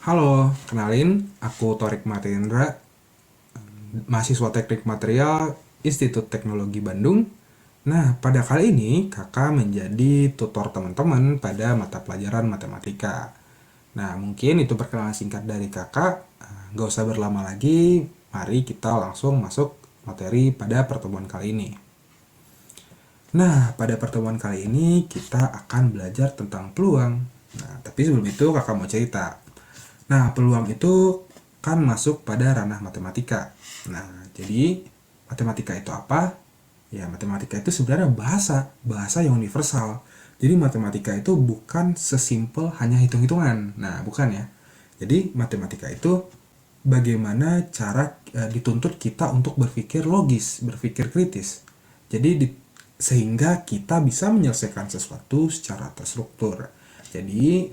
Halo, kenalin, aku Torik Matendra, mahasiswa Teknik Material Institut Teknologi Bandung. Nah, pada kali ini kakak menjadi tutor teman-teman pada mata pelajaran matematika. Nah, mungkin itu perkenalan singkat dari kakak. Gak usah berlama lagi, mari kita langsung masuk materi pada pertemuan kali ini. Nah, pada pertemuan kali ini kita akan belajar tentang peluang. Nah, tapi sebelum itu kakak mau cerita. Nah, peluang itu kan masuk pada ranah matematika. Nah, jadi matematika itu apa? Ya, matematika itu sebenarnya bahasa yang universal. Jadi matematika itu bukan sesimpel hanya hitung-hitungan. Nah, bukan ya. Jadi matematika itu bagaimana cara dituntut kita untuk berpikir logis, berpikir kritis. Jadi sehingga kita bisa menyelesaikan sesuatu secara terstruktur. Jadi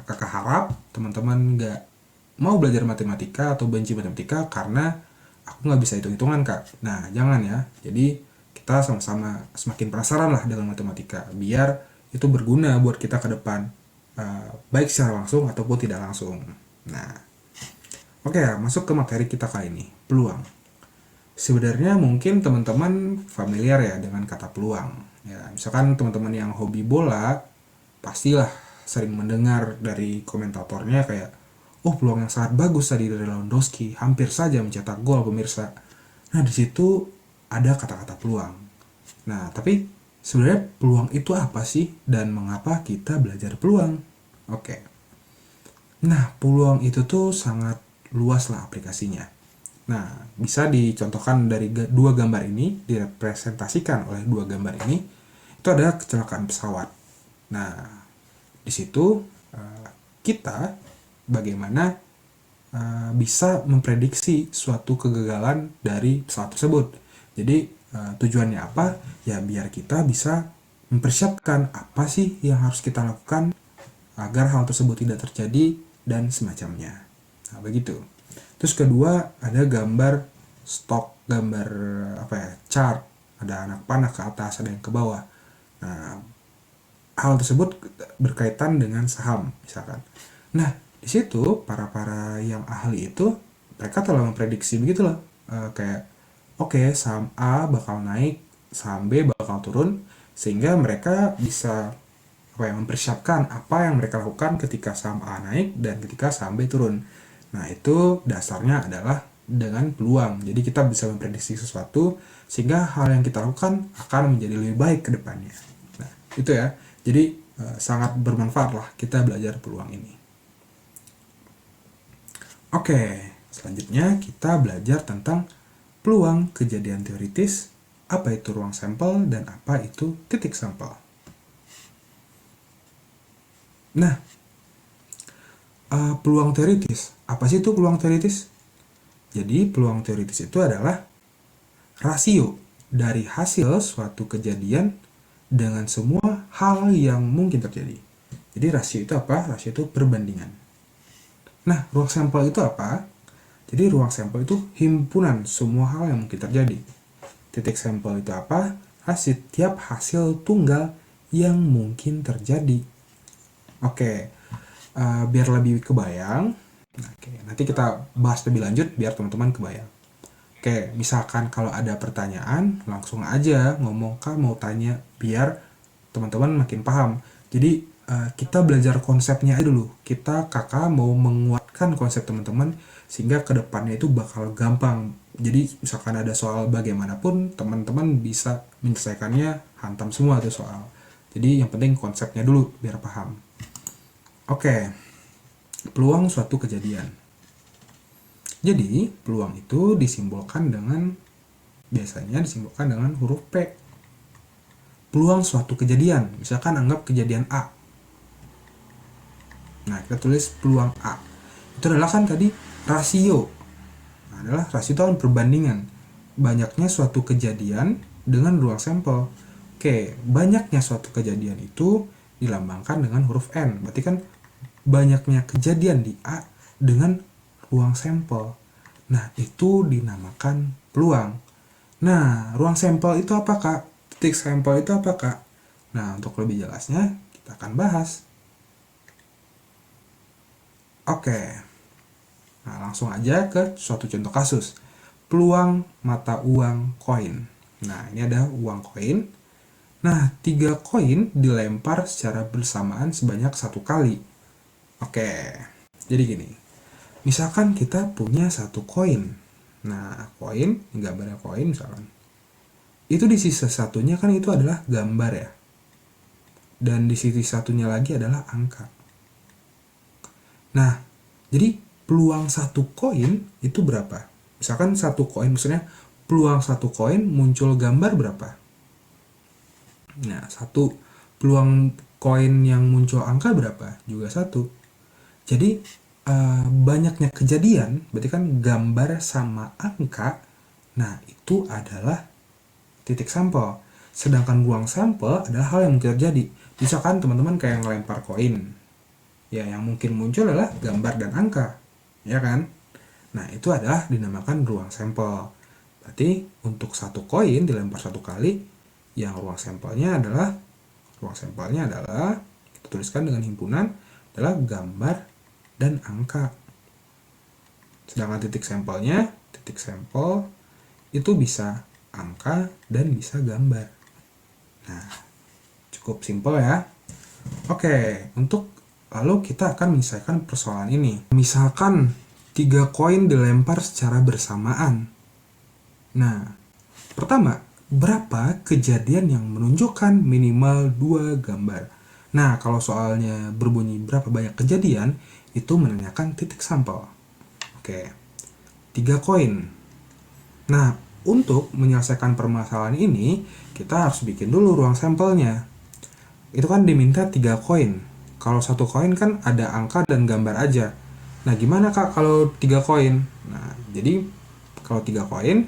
kakak harap teman-teman nggak mau belajar matematika atau benci matematika karena aku nggak bisa hitung-hitungan kak. Nah jangan ya. Jadi kita sama-sama semakin penasaran lah dengan matematika biar itu berguna buat kita ke depan, baik secara langsung ataupun tidak langsung. Nah oke ya, masuk ke materi kita kali ini, peluang. Sebenarnya mungkin teman-teman familiar ya dengan kata peluang. Ya, misalkan teman-teman yang hobi bola, pastilah sering mendengar dari komentatornya kayak, oh peluang yang sangat bagus tadi dari Lewandowski, hampir saja mencetak gol pemirsa. Nah di situ ada kata-kata peluang. Nah tapi sebenarnya peluang itu apa sih dan mengapa kita belajar peluang? Oke. Nah peluang itu tuh sangat luas lah aplikasinya. Nah, bisa dicontohkan dari dua gambar ini, direpresentasikan oleh dua gambar ini, itu adalah kecelakaan pesawat. Nah, di situ kita bagaimana bisa memprediksi suatu kegagalan dari pesawat tersebut. Jadi, tujuannya apa? Ya, biar kita bisa mempersiapkan apa sih yang harus kita lakukan agar hal tersebut tidak terjadi dan semacamnya. Nah, begitu. Terus kedua ada gambar stok, gambar apa ya, chart. Ada anak panah ke atas, ada yang ke bawah. Nah, hal tersebut berkaitan dengan saham misalkan. Nah, di situ para yang ahli itu mereka telah memprediksi begitulah. Kayak oke, saham A bakal naik, saham B bakal turun sehingga mereka bisa mempersiapkan apa yang mereka lakukan ketika saham A naik dan ketika saham B turun. Nah, itu dasarnya adalah dengan peluang. Jadi kita bisa memprediksi sesuatu sehingga hal yang kita lakukan akan menjadi lebih baik ke depannya. Nah, itu ya. Jadi sangat bermanfaat lah kita belajar peluang ini. Oke, selanjutnya kita belajar tentang peluang kejadian teoritis, apa itu ruang sampel dan apa itu titik sampel. Nah, peluang teoritis. Apa sih itu peluang teoritis? Jadi peluang teoritis itu adalah rasio dari hasil suatu kejadian dengan semua hal yang mungkin terjadi. Jadi rasio itu apa? Rasio itu perbandingan. Nah, ruang sampel itu apa? Jadi ruang sampel itu himpunan semua hal yang mungkin terjadi. Titik sampel itu apa? Setiap hasil tunggal yang mungkin terjadi. Oke, biar lebih kebayang, oke, nanti kita bahas lebih lanjut biar teman-teman kebayang. Oke, misalkan kalau ada pertanyaan, langsung aja ngomong kak mau tanya biar teman-teman makin paham. Jadi kita belajar konsepnya aja dulu. Kakak mau menguatkan konsep teman-teman sehingga kedepannya itu bakal gampang. Jadi misalkan ada soal bagaimanapun, teman-teman bisa menyelesaikannya hantam semua tuh soal. Jadi yang penting konsepnya dulu biar paham. Oke, peluang suatu kejadian. Jadi, peluang itu biasanya disimbolkan dengan huruf P. Peluang suatu kejadian, misalkan anggap kejadian A. Nah, kita tulis peluang A. Itu adalah kan tadi rasio. Nah, adalah rasio itu kan perbandingan. Banyaknya suatu kejadian dengan ruang sampel. Oke, banyaknya suatu kejadian itu dilambangkan dengan huruf N. Berarti kan banyaknya kejadian di A dengan ruang sampel. Nah, itu dinamakan peluang. Nah, ruang sampel itu apa, Kak? Titik sampel itu apa, Kak? Nah, untuk lebih jelasnya, kita akan bahas. Oke, nah langsung aja ke suatu contoh kasus. Peluang mata uang koin. Nah, ini ada uang koin. Nah, 3 koin dilempar secara bersamaan sebanyak 1 kali. Oke, jadi gini. Misalkan kita punya 1 koin. Nah, koin, gambarnya koin misalkan. Itu di sisi satunya kan itu adalah gambar ya. Dan di sisi satunya lagi adalah angka. Nah, jadi peluang 1 koin itu berapa? Misalkan 1 koin, maksudnya peluang 1 koin muncul gambar berapa? Nah, peluang koin yang muncul angka berapa? Juga 1. Jadi, banyaknya kejadian, berarti kan gambar sama angka, nah itu adalah titik sampel. Sedangkan ruang sampel adalah hal yang mungkin terjadi. Misalkan teman-teman kayak ngelempar koin, ya yang mungkin muncul adalah gambar dan angka, ya kan? Nah, itu adalah dinamakan ruang sampel. Berarti untuk 1 koin dilempar 1 kali, yang ruang sampelnya adalah kita tuliskan dengan himpunan adalah gambar dan angka. Sedangkan titik sampel itu bisa angka dan bisa gambar. Nah, cukup simpel ya. Oke, lalu kita akan menyelesaikan persoalan ini. Misalkan 3 koin dilempar secara bersamaan. Nah, pertama, berapa kejadian yang menunjukkan minimal 2 gambar? Nah, kalau soalnya berbunyi berapa banyak kejadian, itu menanyakan titik sampel. Oke, 3 koin. Nah, untuk menyelesaikan permasalahan ini, kita harus bikin dulu ruang sampelnya. Itu kan diminta 3 koin. Kalau 1 koin kan ada angka dan gambar aja. Nah, gimana Kak kalau 3 koin? Nah, jadi kalau 3 koin,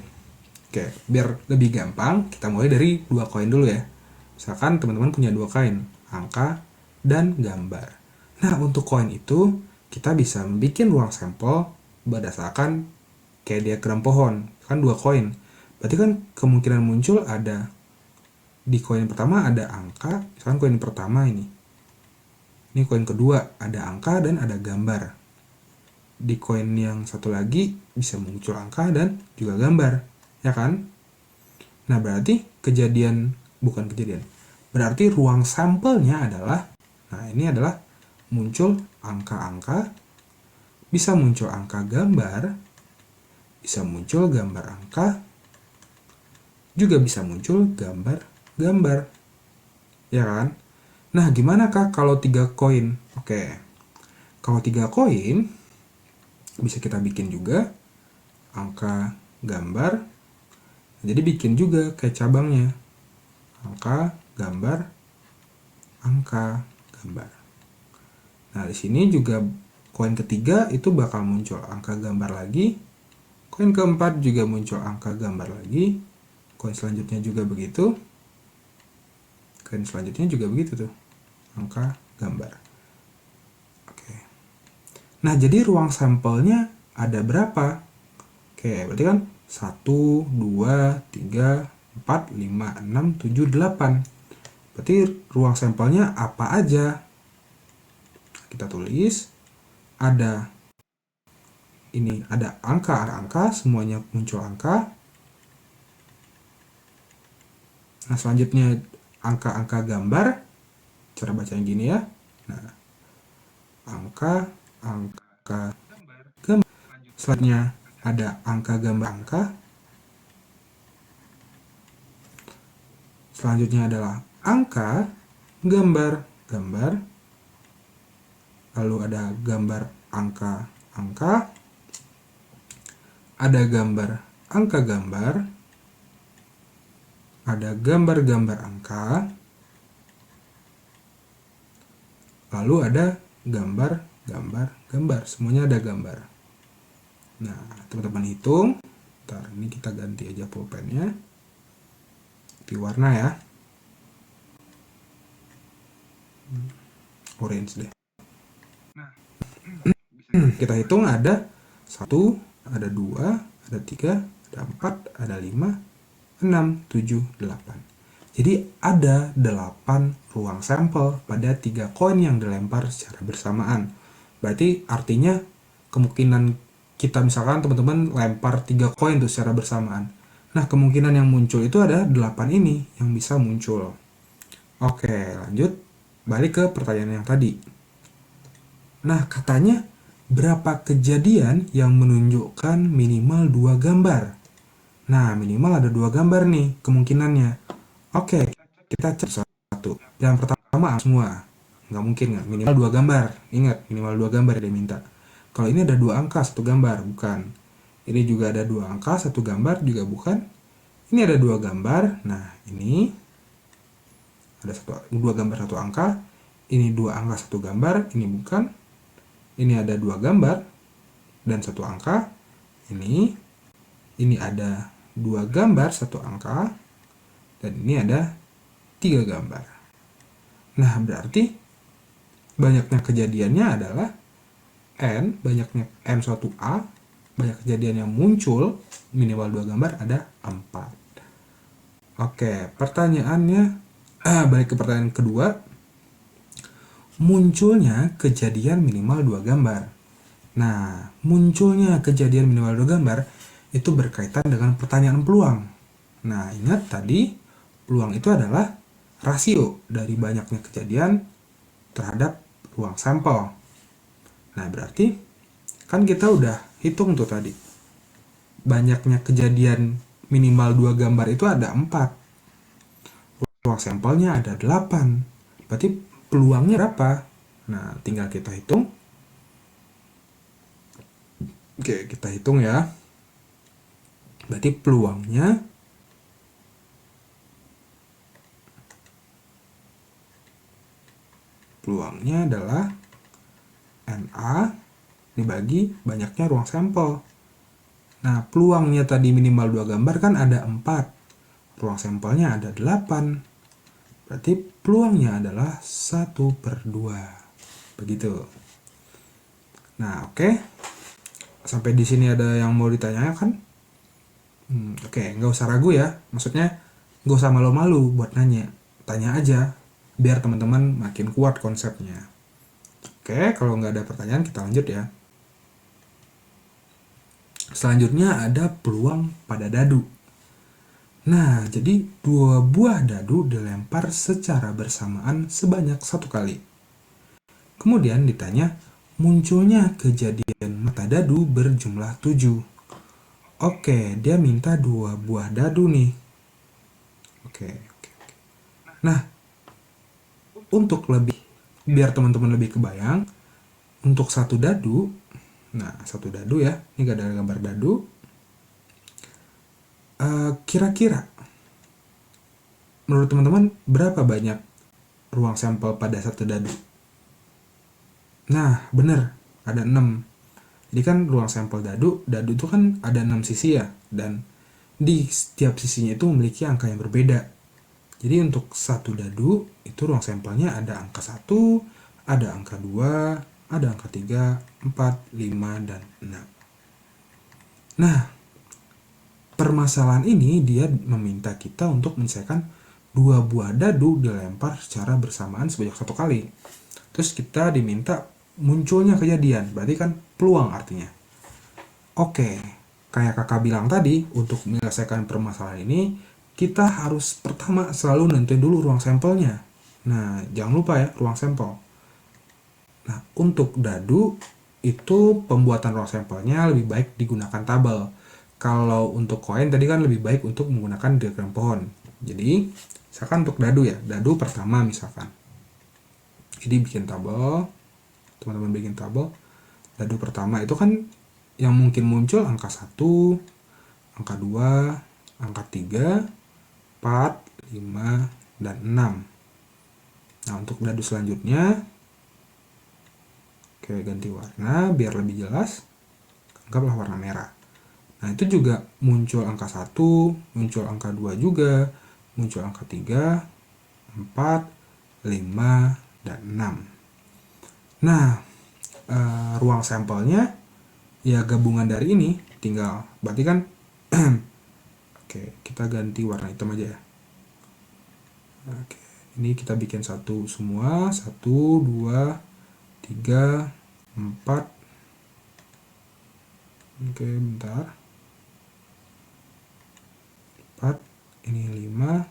oke, biar lebih gampang, kita mulai dari 2 koin dulu ya. Misalkan teman-teman punya 2 koin, angka dan gambar. Nah, untuk koin itu, kita bisa bikin ruang sampel berdasarkan kayak diagram pohon. Kan 2 koin. Berarti kan kemungkinan muncul ada di koin pertama ada angka, misalkan koin pertama ini. Ini koin kedua, ada angka dan ada gambar. Di koin yang satu lagi bisa muncul angka dan juga gambar, ya kan? Nah, berarti berarti ruang sampelnya adalah, nah ini adalah muncul angka-angka, bisa muncul angka gambar, bisa muncul gambar angka, juga bisa muncul gambar, ya kan? Nah, gimana Kak kalau 3 koin? Oke, kalau 3 koin, bisa kita bikin juga angka gambar. Jadi bikin juga kayak cabangnya. Angka, gambar, angka, gambar. Nah, di sini juga koin ketiga itu bakal muncul angka gambar lagi. Koin keempat juga muncul angka gambar lagi. Koin selanjutnya juga begitu. Koin selanjutnya juga begitu tuh. Angka gambar. Oke. Nah, jadi ruang sampelnya ada berapa? Oke, berarti kan 1, 2, 3, 4, 5, 6, 7, 8. Berarti ruang sampelnya apa aja? Kita tulis, ada angka, semuanya muncul angka. Nah, selanjutnya angka-angka gambar, cara bacanya gini ya. Nah, angka gambar. Selanjutnya ada angka gambar angka. Selanjutnya adalah angka gambar. Lalu ada gambar angka. Ada gambar angka gambar. Ada gambar angka. Lalu ada gambar. Semuanya ada gambar. Nah, teman-teman hitung. Ntar, ini kita ganti aja pulpennya. Ganti warna ya. Orange deh. Kita hitung ada 1, ada 2, ada 3, ada 4, ada 5, 6, 7, 8. Jadi ada 8 ruang sampel pada 3 koin yang dilempar secara bersamaan. Berarti artinya kemungkinan kita misalkan teman-teman lempar 3 koin tuh secara bersamaan. Nah, kemungkinan yang muncul itu ada 8 ini yang bisa muncul. Oke, lanjut. Balik ke pertanyaan yang tadi. Nah, katanya berapa kejadian yang menunjukkan minimal 2 gambar? Nah, minimal ada 2 gambar nih kemungkinannya. Oke, kita cek satu. Yang pertama semua. Nggak mungkin nggak? Minimal 2 gambar. Ingat, minimal 2 gambar dia minta. Kalau ini ada 2 angka, 1 gambar. Bukan. Ini juga ada 2 angka, 1 gambar. Juga bukan. Ini ada 2 gambar. Nah, ini ada 2 gambar, 1 angka. Ini 2 angka, 1 gambar. Ini bukan. Ini ada 2 gambar dan 1 angka. Ini ada 2 gambar, 1 angka. Dan ini ada 3 gambar. Nah, berarti banyaknya kejadiannya adalah N, banyaknya N1A, banyak kejadian yang muncul, minimal 2 gambar ada 4. Oke, pertanyaannya, balik ke pertanyaan kedua, munculnya kejadian minimal 2 gambar. Nah, munculnya kejadian minimal 2 gambar itu berkaitan dengan pertanyaan peluang. Nah, ingat tadi peluang itu adalah rasio dari banyaknya kejadian terhadap ruang sampel. Nah, berarti kan kita udah hitung tuh tadi. Banyaknya kejadian minimal 2 gambar itu ada 4. Ruang sampelnya ada 8. Berarti peluangnya berapa? Nah, tinggal kita hitung. Oke, kita hitung ya. Berarti peluangnya adalah NA dibagi banyaknya ruang sampel. Nah, peluangnya tadi minimal 2 gambar kan ada 4. Ruang sampelnya ada 8. Berarti peluangnya adalah 1/2. Begitu. Nah, oke. Sampai di sini ada yang mau ditanyakan? Oke, nggak usah ragu ya. Maksudnya nggak usah malu-malu buat nanya. Tanya aja, biar teman-teman makin kuat konsepnya. Oke, kalau nggak ada pertanyaan kita lanjut ya. Selanjutnya ada peluang pada dadu. Nah, jadi 2 buah dadu dilempar secara bersamaan sebanyak 1 kali. Kemudian ditanya, munculnya kejadian mata dadu berjumlah 7. Oke, dia minta 2 buah dadu nih. Oke. Nah, untuk biar teman-teman lebih kebayang, untuk satu dadu, nah satu dadu ya, ini gak ada gambar dadu. Kira-kira menurut teman-teman berapa banyak ruang sampel pada satu dadu? Nah, bener, ada 6. Jadi kan ruang sampel dadu itu kan ada 6 sisi ya, dan di setiap sisinya itu memiliki angka yang berbeda. Jadi untuk satu dadu itu ruang sampelnya ada angka 1, ada angka 2, ada angka 3, 4, 5, dan 6. Nah, permasalahan ini dia meminta kita untuk menyelesaikan 2 buah dadu dilempar secara bersamaan sebanyak 1 kali. Terus kita diminta munculnya kejadian, berarti kan peluang artinya. Oke, kayak kakak bilang tadi, untuk menyelesaikan permasalahan ini, kita harus pertama selalu nentuin dulu ruang sampelnya. Nah, jangan lupa ya, ruang sampel. Nah, untuk dadu, itu pembuatan ruang sampelnya lebih baik digunakan tabel. Kalau untuk koin tadi kan lebih baik untuk menggunakan diagram pohon. Jadi, misalkan untuk dadu ya, dadu pertama misalkan. Jadi bikin tabel, teman-teman bikin tabel. Dadu pertama itu kan yang mungkin muncul angka 1, angka 2, angka 3, 4, 5, dan 6. Nah, untuk dadu selanjutnya, oke, ganti warna biar lebih jelas. Anggaplah warna merah. Nah, itu juga muncul angka 1, muncul angka 2 juga, muncul angka 3, 4, 5, dan 6. Nah, ruang sampelnya ya gabungan dari ini, tinggal berarti kan oke, kita ganti warna hitam aja ya. Oke, ini kita bikin satu semua, 1, 2, 3, 4. Oke, bentar. 4, ini 5,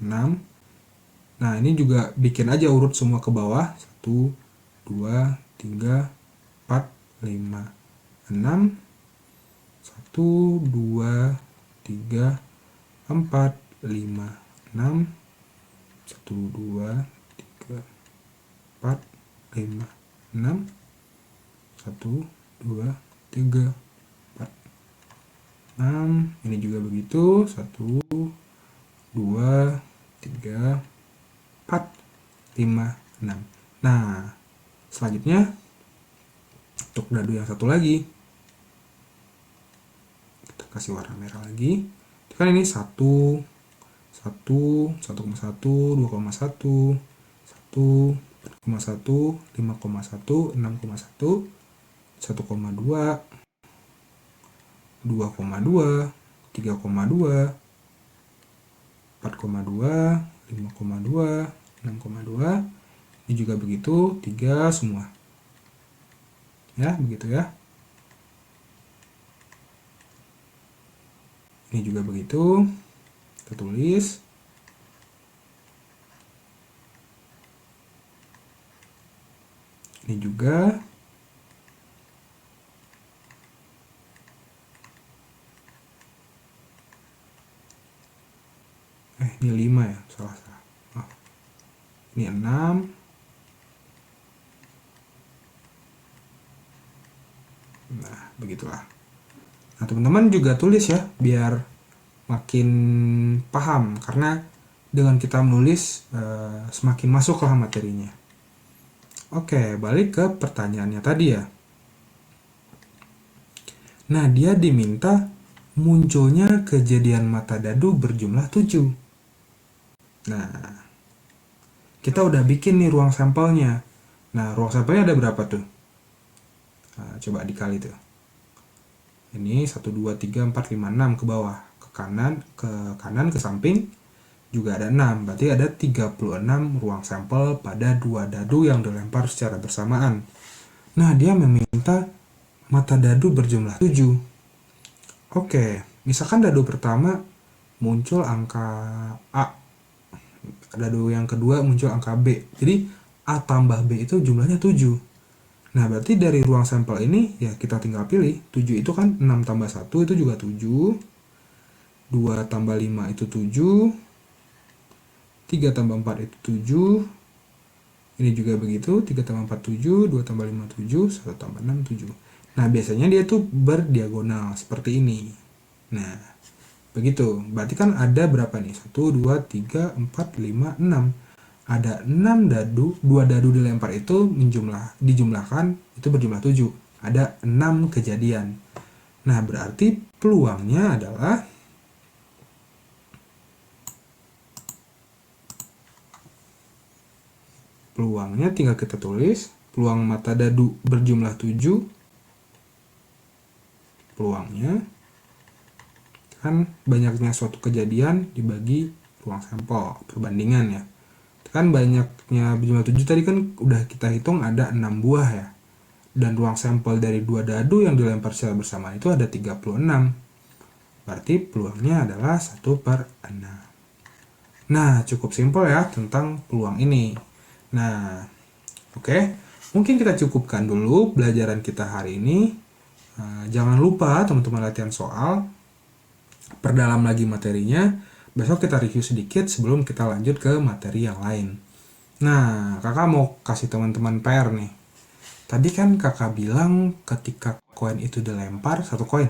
6. Nah, ini juga bikin aja urut semua ke bawah. 1, 2, 3, 4, 5, 6. 1, 2, 3, 4, 5, 6. 1, 2, 3, 4, 5, 6. 1, 2, 3, 4, 6. Ini juga begitu. 1, 2, 3, 4, 5, 6. Nah, selanjutnya untuk dadu yang satu lagi, kita kasih warna merah lagi. Itu kan ini 1, 1, 1,1, 2,1, 1, 4,1, 5,1, 6,1, 1,2, 2,2, 3,2, 4,2, 5,2, 6,2. Ini juga begitu, 3 semua. Ya, begitu ya. Ini juga begitu. Kita tulis. Ini juga. Ini 5 ya, salah. Oh, ini 6. Nah, begitulah. Nah, teman-teman juga tulis ya, biar makin paham. Karena dengan kita menulis, semakin masuklah materinya. Oke, balik ke pertanyaannya tadi ya. Nah, dia diminta munculnya kejadian mata dadu berjumlah 7. Nah, kita udah bikin nih ruang sampelnya. Nah, ruang sampelnya ada berapa tuh? Nah, coba dikali tuh. Ini 1, 2, 3, 4, 5, 6 ke bawah. Ke kanan, ke samping juga ada 6. Berarti ada 36 ruang sampel pada 2 dadu yang dilempar secara bersamaan. Nah, dia meminta mata dadu berjumlah 7. Oke, misalkan dadu pertama muncul angka A. Dadu yang kedua muncul angka B. Jadi A tambah B itu jumlahnya 7. Nah, berarti dari ruang sampel ini ya kita tinggal pilih. 7 itu kan 6 tambah 1 itu juga 7. 2 tambah 5 itu 7. 3 tambah 4 itu 7. Ini juga begitu. 3 tambah 4 7. 2 tambah 5 7. 1 tambah 6 7. Nah, biasanya dia tuh berdiagonal seperti ini. Nah, begitu. Berarti kan ada berapa nih? 1, 2, 3, 4, 5, 6. Ada 6 dadu, 2 dadu dilempar itu dijumlahkan itu berjumlah 7. Ada 6 kejadian. Nah, berarti peluangnya adalah tinggal kita tulis peluang mata dadu berjumlah 7. Peluangnya kan banyaknya suatu kejadian dibagi ruang sampel, perbandingan ya. Kan banyaknya berjumlah 7 tadi kan udah kita hitung ada 6 buah ya. Dan ruang sampel dari 2 dadu yang dilempar secara bersamaan itu ada 36. Berarti peluangnya adalah 1/6. Nah, cukup simpel ya tentang peluang ini. Nah, oke. Mungkin kita cukupkan dulu pelajaran kita hari ini. Jangan lupa teman-teman latihan soal. Perdalam lagi materinya. Besok kita review sedikit sebelum kita lanjut ke materi yang lain. Nah, kakak mau kasih teman-teman PR nih. Tadi kan kakak bilang ketika koin itu dilempar, satu koin,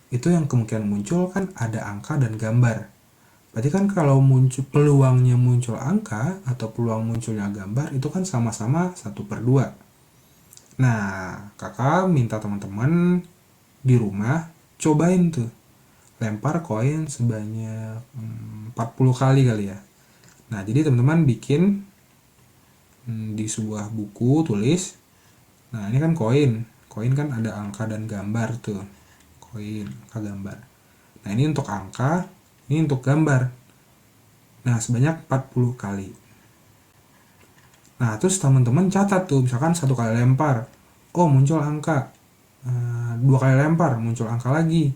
itu yang kemungkinan muncul kan ada angka dan gambar. Berarti kan kalau peluangnya muncul angka atau peluang munculnya gambar itu kan sama-sama 1/2. Nah, kakak minta teman-teman di rumah cobain tuh lempar koin sebanyak 40 kali ya. Nah, jadi teman-teman bikin di sebuah buku tulis. Nah, ini kan koin. Koin kan ada angka dan gambar tuh. Koin, angka, gambar. Nah, ini untuk angka, ini untuk gambar. Nah, sebanyak 40 kali. Nah, terus teman-teman catat tuh, misalkan satu kali lempar, oh muncul angka. Dua kali lempar, muncul angka lagi.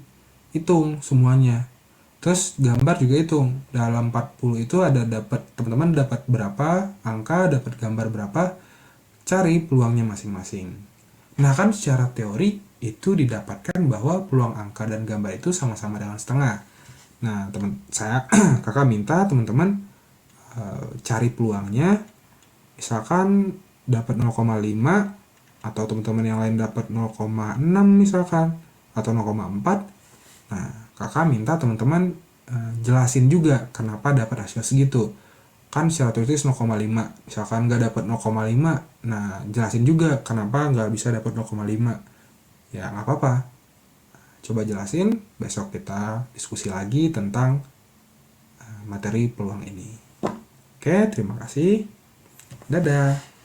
Hitung semuanya. Terus gambar juga hitung. Dalam 40 itu ada dapat, teman-teman dapat berapa angka, dapat gambar berapa, cari peluangnya masing-masing. Nah, kan secara teori itu didapatkan bahwa peluang angka dan gambar itu sama-sama dengan setengah. Nah, kakak minta teman-teman cari peluangnya. Misalkan dapat 0,5 atau teman-teman yang lain dapat 0,6 misalkan atau 0,4. Nah, kakak minta teman-teman jelasin juga kenapa dapat hasil segitu. Kan secara tertulis 0,5, misalkan nggak dapat 0,5, nah jelasin juga kenapa nggak bisa dapat 0,5. Ya nggak apa-apa, coba jelasin, besok kita diskusi lagi tentang materi peluang ini. Oke, terima kasih, dadah.